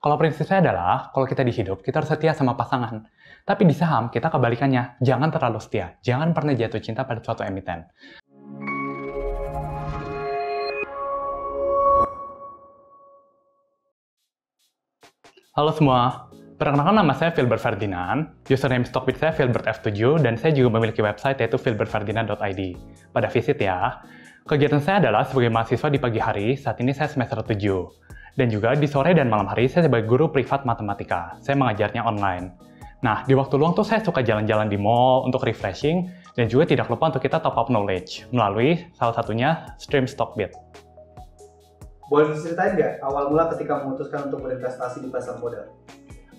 Kalau prinsip saya adalah, kalau kita di hidup, kita harus setia sama pasangan. Tapi di saham, kita kebalikannya. Jangan terlalu setia. Jangan pernah jatuh cinta pada suatu emiten. Halo semua. Perkenalkan, nama saya Filbert Ferdinand. Username Stockbit saya Filbert F7, dan saya juga memiliki website yaitu filbertferdinand.id. Pada visit ya. Kegiatan saya adalah sebagai mahasiswa di pagi hari, saat ini saya semester 7. Dan juga di sore dan malam hari saya sebagai guru privat matematika. Saya mengajarnya online. Nah, di waktu luang tuh saya suka jalan-jalan di mall untuk refreshing, dan juga tidak lupa untuk kita top up knowledge melalui salah satunya stream Stockbit. Boleh diceritain nggak awal mula ketika memutuskan untuk berinvestasi di pasar modal?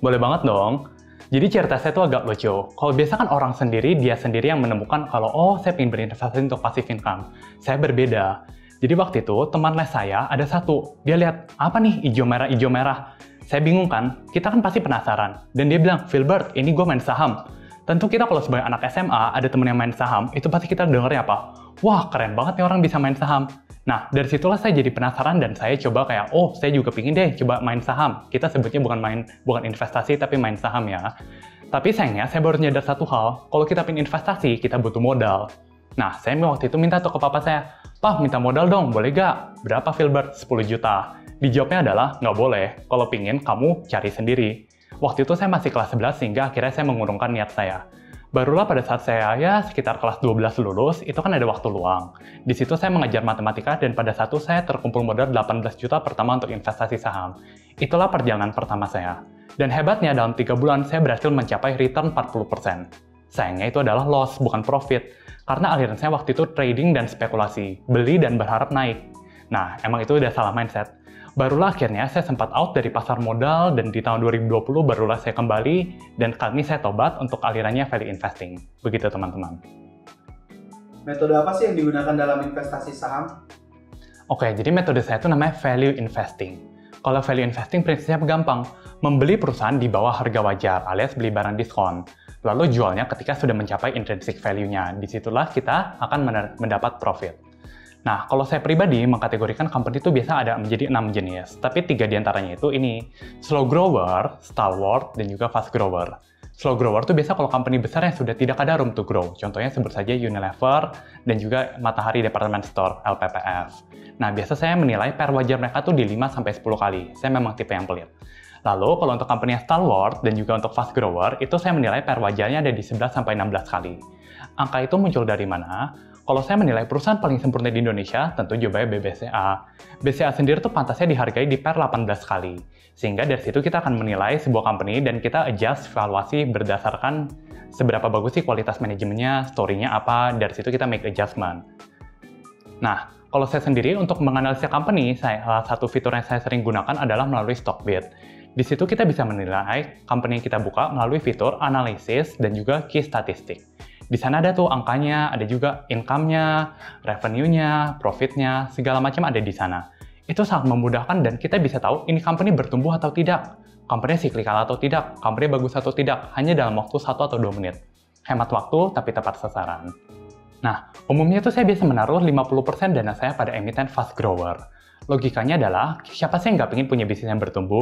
Boleh banget dong. Jadi cerita saya tuh agak lucu. Kalau biasa kan orang sendiri, dia sendiri yang menemukan kalau, oh saya pengen berinvestasi untuk passive income. Saya berbeda. Jadi waktu itu, teman les saya ada satu. Dia lihat, apa nih hijau merah. Saya bingung kan, kita kan pasti penasaran. Dan dia bilang, Filbert, ini gue main saham. Tentu kita kalau sebagai anak SMA, ada temen yang main saham, itu pasti kita dengernya apa? Wah, keren banget nih orang bisa main saham. Nah, dari situlah saya jadi penasaran dan saya coba kayak, oh, saya juga pingin deh coba main saham. Kita sebutnya bukan investasi, tapi main saham ya. Tapi sayangnya, saya baru nyadar satu hal, kalau kita pengen investasi, kita butuh modal. Nah, saya waktu itu minta tuh ke papa saya, Pak, minta modal dong, boleh gak? Berapa Filbert? 10 juta. Dijawabnya adalah, nggak boleh, kalau pingin kamu cari sendiri. Waktu itu saya masih kelas 11 sehingga akhirnya saya mengurungkan niat saya. Barulah pada saat saya sekitar kelas 12 lulus, itu kan ada waktu luang. Di situ saya mengajar matematika dan pada saat itu saya terkumpul modal 18 juta pertama untuk investasi saham. Itulah perjalanan pertama saya. Dan hebatnya dalam 3 bulan saya berhasil mencapai return 40%. Sayangnya itu adalah loss, bukan profit. Karena aliran saya waktu itu trading dan spekulasi, beli dan berharap naik. Nah, emang itu udah salah mindset. Barulah akhirnya saya sempat out dari pasar modal dan di tahun 2020 barulah saya kembali dan kali ini saya tobat untuk alirannya value investing. Begitu teman-teman. Metode apa sih yang digunakan dalam investasi saham? Oke, jadi metode saya itu namanya value investing. Kalau value investing prinsipnya gampang, membeli perusahaan di bawah harga wajar alias beli barang diskon. Lalu jualnya ketika sudah mencapai intrinsic value-nya. Disitulah kita akan mendapat profit. Nah, kalau saya pribadi mengkategorikan company itu biasa ada menjadi 6 jenis, tapi 3 diantaranya itu ini, slow grower, stalwart, dan juga fast grower. Slow grower itu biasa kalau company besar yang sudah tidak ada room to grow, contohnya sebut saja Unilever, dan juga Matahari Department Store, LPPF. Nah, biasa saya menilai PER wajar mereka tuh di 5-10 kali, saya memang tipe yang pelit. Lalu, kalau untuk company yang stalwart dan juga untuk fast grower, itu saya menilai PER wajarnya ada di 11-16 kali. Angka itu muncul dari mana? Kalau saya menilai perusahaan paling sempurna di Indonesia, tentu jawabannya BBCA. BCA sendiri tuh pantasnya dihargai di PER 18 kali. Sehingga dari situ kita akan menilai sebuah company dan kita adjust valuasi berdasarkan seberapa bagus sih kualitas manajemennya, story-nya apa, dari situ kita make adjustment. Nah, kalau saya sendiri untuk menganalisa company, salah satu fitur yang saya sering gunakan adalah melalui Stockbit. Di situ kita bisa menilai company yang kita buka melalui fitur analisis dan juga key statistik. Di sana ada tuh angkanya, ada juga income-nya, revenue-nya, profit-nya, segala macam ada di sana. Itu sangat memudahkan dan kita bisa tahu ini company bertumbuh atau tidak, company cyclical atau tidak, company bagus atau tidak, hanya dalam waktu 1 atau 2 menit. Hemat waktu tapi tepat sasaran. Nah, umumnya tuh saya biasa menaruh 50% dana saya pada emiten fast grower. Logikanya adalah, siapa sih yang nggak pengen punya bisnis yang bertumbuh?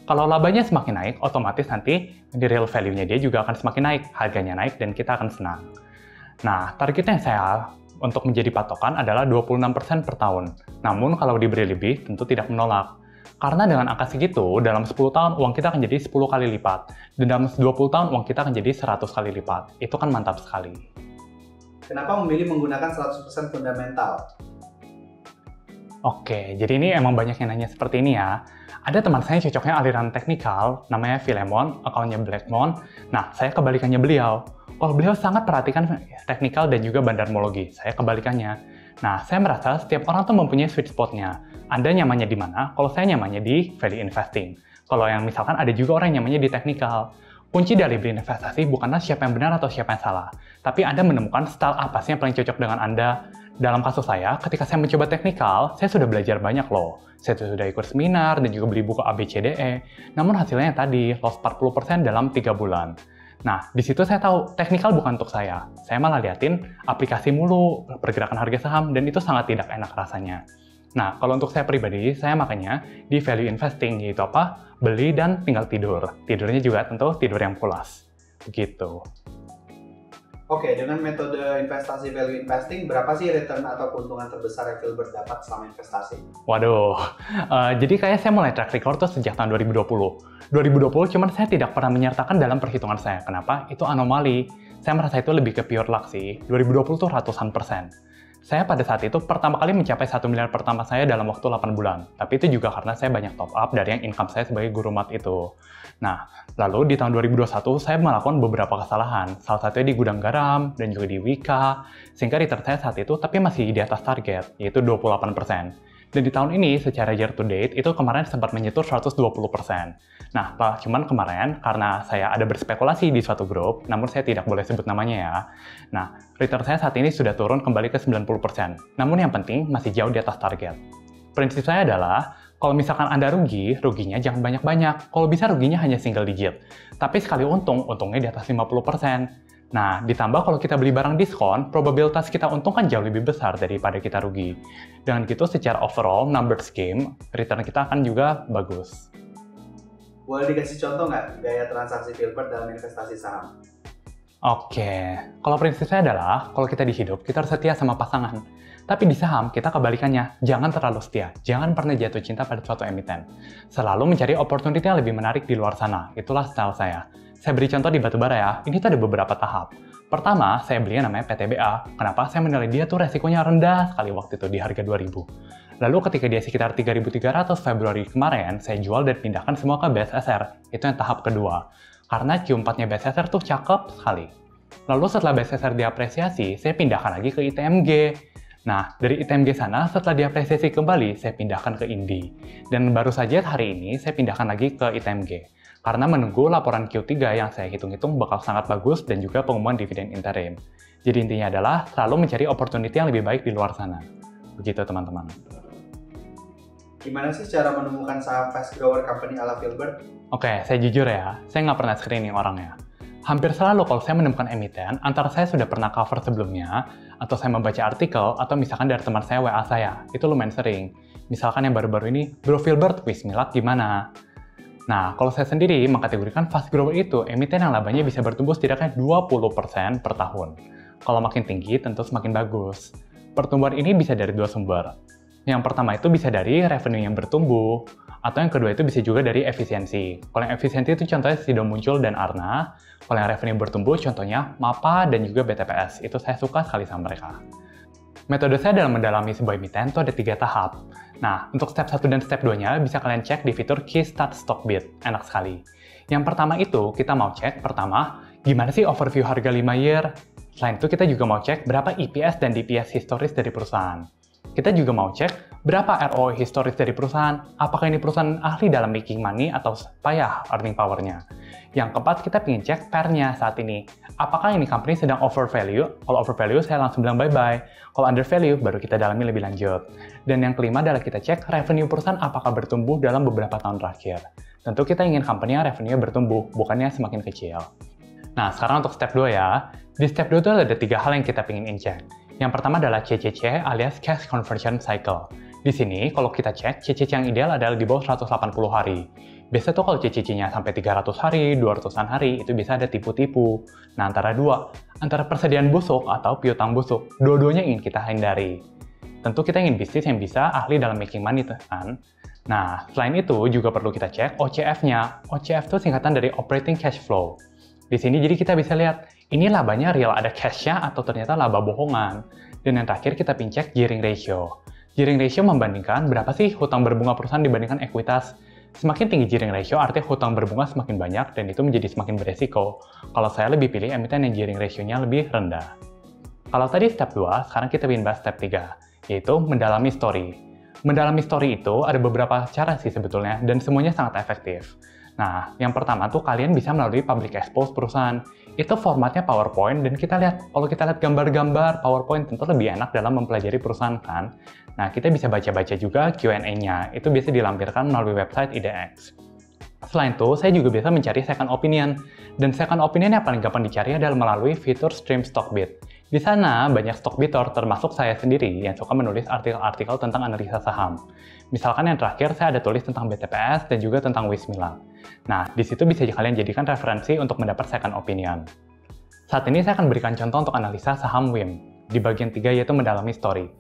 Kalau labanya semakin naik, otomatis nanti di real value-nya dia juga akan semakin naik, harganya naik, dan kita akan senang. Nah, targetnya saya untuk menjadi patokan adalah 26% per tahun. Namun, kalau diberi lebih, tentu tidak menolak. Karena dengan angka segitu, dalam 10 tahun uang kita akan jadi 10 kali lipat. Dan dalam 20 tahun uang kita akan jadi 100 kali lipat. Itu kan mantap sekali. Kenapa memilih menggunakan 100% fundamental? Oke, jadi ini emang banyak yang nanya seperti ini ya. Ada teman saya yang cocoknya aliran teknikal, namanya Philemon, akunnya Blackmon. Nah, saya kebalikannya beliau. Kalau beliau sangat perhatikan teknikal dan juga bandarmologi, saya kebalikannya. Nah, saya merasa setiap orang tuh mempunyai sweet spot-nya. Anda nyamannya di mana? Kalau saya nyamannya di value investing. Kalau yang misalkan ada juga orang yang nyamannya di teknikal. Kunci dari berinvestasi bukanlah siapa yang benar atau siapa yang salah, tapi Anda menemukan style apa sih yang paling cocok dengan Anda. Dalam kasus saya, ketika saya mencoba teknikal, saya sudah belajar banyak loh. Saya sudah ikut seminar dan juga beli buku ABCDE, namun hasilnya yang tadi, loss 40% dalam 3 bulan. Nah, di situ saya tahu teknikal bukan untuk saya. Saya malah liatin aplikasi mulu, pergerakan harga saham, dan itu sangat tidak enak rasanya. Nah, kalau untuk saya pribadi, saya makanya di value investing, yaitu apa? Beli dan tinggal tidur. Tidurnya juga tentu tidur yang pulas. Begitu. Oke, dengan metode investasi value investing, berapa sih return atau keuntungan terbesar yang Filbert dapat selama investasi? Waduh, jadi kayak saya mulai track record tuh sejak tahun 2020. 2020 cuman saya tidak pernah menyertakan dalam perhitungan saya. Kenapa? Itu anomali. Saya merasa itu lebih ke pure luck sih. 2020 tuh ratusan persen. Saya pada saat itu pertama kali mencapai 1 miliar pertama saya dalam waktu 8 bulan. Tapi itu juga karena saya banyak top up dari yang income saya sebagai guru mat itu. Nah, lalu di tahun 2021 saya melakukan beberapa kesalahan. Salah satunya di gudang garam dan juga di Wika. Sehingga return saya saat itu tapi masih di atas target, yaitu 28%. Dan di tahun ini, secara year to date, itu kemarin sempat menyentuh 120%. Nah, cuman kemarin, karena saya ada berspekulasi di suatu grup, namun saya tidak boleh sebut namanya ya. Nah, return saya saat ini sudah turun kembali ke 90%. Namun yang penting, masih jauh di atas target. Prinsip saya adalah, kalau misalkan Anda rugi, ruginya jangan banyak-banyak. Kalau bisa ruginya hanya single digit. Tapi sekali untung, untungnya di atas 50%. Nah, ditambah kalau kita beli barang diskon, probabilitas kita untung kan jauh lebih besar daripada kita rugi. Dengan gitu, secara overall, numbers game, return kita akan juga bagus. Boleh dikasih contoh nggak gaya transaksi Filbert dalam investasi saham? Oke, kalau prinsip saya adalah, kalau kita di hidup, kita harus setia sama pasangan. Tapi di saham, kita kebalikannya, jangan terlalu setia, jangan pernah jatuh cinta pada suatu emiten. Selalu mencari opportunity yang lebih menarik di luar sana, itulah style saya. Saya beri contoh di batubara ya, ini tuh ada beberapa tahap. Pertama, saya beli yang namanya PTBA. Kenapa? Saya menilai dia tuh resikonya rendah sekali waktu itu di harga 2000. Lalu ketika dia sekitar 3.300 Februari kemarin, saya jual dan pindahkan semua ke BSSR. Itu yang tahap kedua. Karena Q4-nya BSSR tuh cakep sekali. Lalu setelah BSSR diapresiasi, saya pindahkan lagi ke ITMG. Nah, dari ITMG sana, setelah diapresiasi kembali, saya pindahkan ke INDI. Dan baru saja hari ini, saya pindahkan lagi ke ITMG. Karena menunggu laporan Q3 yang saya hitung-hitung bakal sangat bagus dan juga pengumuman dividen interim. Jadi intinya adalah selalu mencari opportunity yang lebih baik di luar sana. Begitu teman-teman. Gimana sih cara menemukan saham fast grower company ala Filbert? Oke, saya jujur ya, saya nggak pernah screening orangnya. Hampir selalu kalau saya menemukan emiten, antara saya sudah pernah cover sebelumnya, atau saya membaca artikel, atau misalkan dari teman saya WA saya. Itu lumayan sering. Misalkan yang baru-baru ini, Bro Filbert, Wismilat gimana? Nah, kalau saya sendiri mengkategorikan fast grower itu emiten yang labanya bisa bertumbuh setidaknya 20% per tahun. Kalau makin tinggi, tentu semakin bagus. Pertumbuhan ini bisa dari dua sumber. Yang pertama itu bisa dari revenue yang bertumbuh, atau yang kedua itu bisa juga dari efisiensi. Kalau yang efisiensi itu contohnya Sido Muncul dan Arna. Kalau yang revenue bertumbuh contohnya MAPA dan juga BTPS. Itu saya suka sekali sama mereka. Metode saya dalam mendalami sebuah emiten itu ada 3 tahap. Nah, untuk step 1 dan step 2-nya bisa kalian cek di fitur Keystat Stockbit. Enak sekali. Yang pertama itu, kita mau cek pertama, gimana sih overview harga 5 year? Selain itu, kita juga mau cek berapa EPS dan DPS historis dari perusahaan. Kita juga mau cek berapa ROI historis dari perusahaan, apakah ini perusahaan ahli dalam making money atau payah earning power-nya. Yang keempat, kita ingin cek PER-nya saat ini. Apakah ini company sedang overvalue? Kalau overvalue, saya langsung bilang bye-bye. Kalau undervalue, baru kita dalami lebih lanjut. Dan yang kelima adalah kita cek revenue perusahaan apakah bertumbuh dalam beberapa tahun terakhir. Tentu kita ingin company yang revenue bertumbuh, bukannya semakin kecil. Nah, sekarang untuk step 2 ya. Di step 2 itu ada 3 hal yang kita ingin cek. Yang pertama adalah CCC alias Cash Conversion Cycle. Di sini, kalau kita cek, CCC yang ideal adalah di bawah 180 hari. Biasa tuh kalau CCC-nya sampai 300 hari, 200-an hari, itu bisa ada tipu-tipu. Nah, antara persediaan busuk atau piutang busuk, dua-duanya ingin kita hindari. Tentu kita ingin bisnis yang bisa ahli dalam making money, kan? Nah, selain itu juga perlu kita cek OCF-nya. OCF itu singkatan dari Operating Cash Flow. Di sini jadi kita bisa lihat, ini labanya real ada cash-nya atau ternyata laba bohongan. Dan yang terakhir kita cek gearing ratio. Gearing ratio membandingkan berapa sih hutang berbunga perusahaan dibandingkan ekuitas. Semakin tinggi gearing ratio artinya hutang berbunga semakin banyak dan itu menjadi semakin beresiko. Kalau saya lebih pilih emiten yang gearing ratio-nya lebih rendah. Kalau tadi step 2, sekarang kita ingin bahas step 3, yaitu mendalami story. Mendalami story itu ada beberapa cara sih sebetulnya dan semuanya sangat efektif. Nah, yang pertama tuh kalian bisa melalui public expose perusahaan. Itu formatnya PowerPoint dan kita lihat, kalau kita lihat gambar-gambar PowerPoint tentu lebih enak dalam mempelajari perusahaan kan. Nah, kita bisa baca-baca juga Q&A-nya, itu biasa dilampirkan melalui website IDX. Selain itu, saya juga biasa mencari second opinion. Dan second opinion yang paling gampang dicari adalah melalui fitur Stream Stockbit. Di sana, banyak stockbiter termasuk saya sendiri yang suka menulis artikel-artikel tentang analisa saham. Misalkan yang terakhir, saya ada tulis tentang BTPS dan juga tentang Wismila. Nah, di situ bisa kalian jadikan referensi untuk mendapat second opinion. Saat ini saya akan berikan contoh untuk analisa saham WIM, di bagian 3 yaitu mendalami story.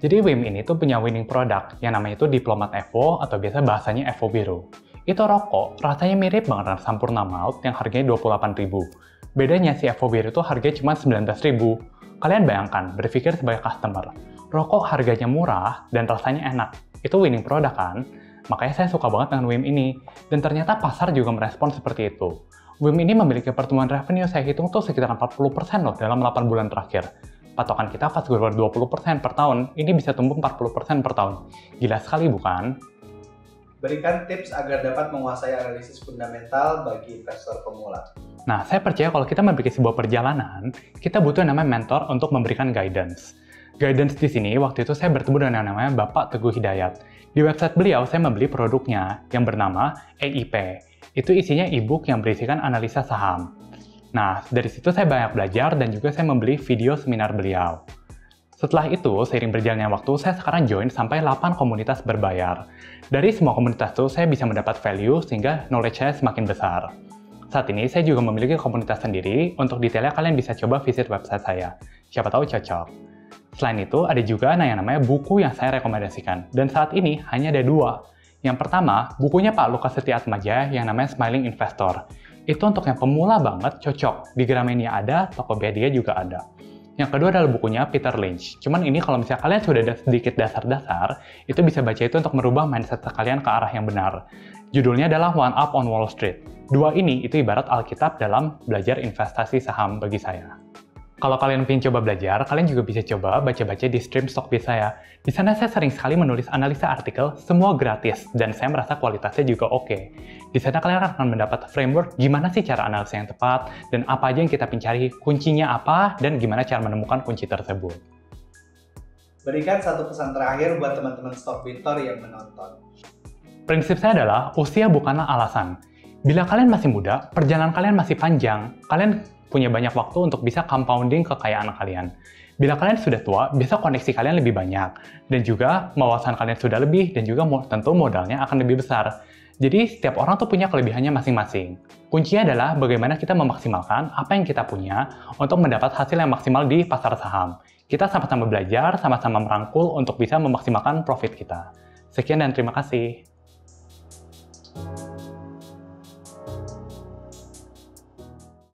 Jadi WIM ini tuh punya winning product yang namanya itu Diplomat Evo atau biasa bahasanya Evo Biru. Itu rokok, rasanya mirip banget dengan Sampurna Malt yang harganya 28.000. Bedanya si Evo Biru itu harganya cuma 19.000. Kalian bayangkan, berpikir sebagai customer, rokok harganya murah dan rasanya enak. Itu winning product kan? Makanya saya suka banget dengan WIM ini. Dan ternyata pasar juga merespon seperti itu. WIM ini memiliki pertumbuhan revenue saya hitung tuh sekitar 40% loh dalam 8 bulan terakhir. Patokan kita fast growth 20% per tahun, ini bisa tumbuh 40% per tahun. Gila sekali bukan? Berikan tips agar dapat menguasai analisis fundamental bagi investor pemula. Nah, saya percaya kalau kita memiliki sebuah perjalanan, kita butuh yang namanya mentor untuk memberikan guidance. Guidance di sini, waktu itu saya bertemu dengan yang namanya Bapak Teguh Hidayat. Di website beliau, saya membeli produknya yang bernama EIP. Itu isinya e-book yang berisikan analisa saham. Nah, dari situ saya banyak belajar dan juga saya membeli video seminar beliau. Setelah itu, seiring berjalannya waktu, saya sekarang join sampai 8 komunitas berbayar. Dari semua komunitas itu, saya bisa mendapat value sehingga knowledge saya semakin besar. Saat ini, saya juga memiliki komunitas sendiri. Untuk detailnya, kalian bisa coba visit website saya. Siapa tahu cocok. Selain itu, ada juga yang namanya buku yang saya rekomendasikan. Dan saat ini, hanya ada 2. Yang pertama, bukunya Pak Lukas Setiatmaja yang namanya Smiling Investor. Itu untuk yang pemula banget, cocok. Di Gramedia ada, Tokopedia juga ada. Yang kedua adalah bukunya Peter Lynch. Cuman ini kalau misalnya kalian sudah ada sedikit dasar-dasar, itu bisa baca itu untuk merubah mindset kalian ke arah yang benar. Judulnya adalah One Up on Wall Street. 2 ini itu ibarat Alkitab dalam belajar investasi saham bagi saya. Kalau kalian ingin coba belajar, kalian juga bisa coba baca-baca di stream Stockbiz saya. Di sana saya sering sekali menulis analisa artikel, semua gratis, dan saya merasa kualitasnya juga oke. Di sana kalian akan mendapat framework gimana sih cara analisa yang tepat, dan apa aja yang kita cari, kuncinya apa, dan gimana cara menemukan kunci tersebut. Berikan satu pesan terakhir buat teman-teman Stockbiter yang menonton. Prinsip saya adalah, usia bukanlah alasan. Bila kalian masih muda, perjalanan kalian masih panjang, kalian punya banyak waktu untuk bisa compounding kekayaan kalian. Bila kalian sudah tua, bisa koneksi kalian lebih banyak. Dan juga wawasan kalian sudah lebih dan juga tentu modalnya akan lebih besar. Jadi setiap orang tuh punya kelebihannya masing-masing. Kuncinya adalah bagaimana kita memaksimalkan apa yang kita punya untuk mendapat hasil yang maksimal di pasar saham. Kita sama-sama belajar, sama-sama merangkul untuk bisa memaksimalkan profit kita. Sekian dan terima kasih.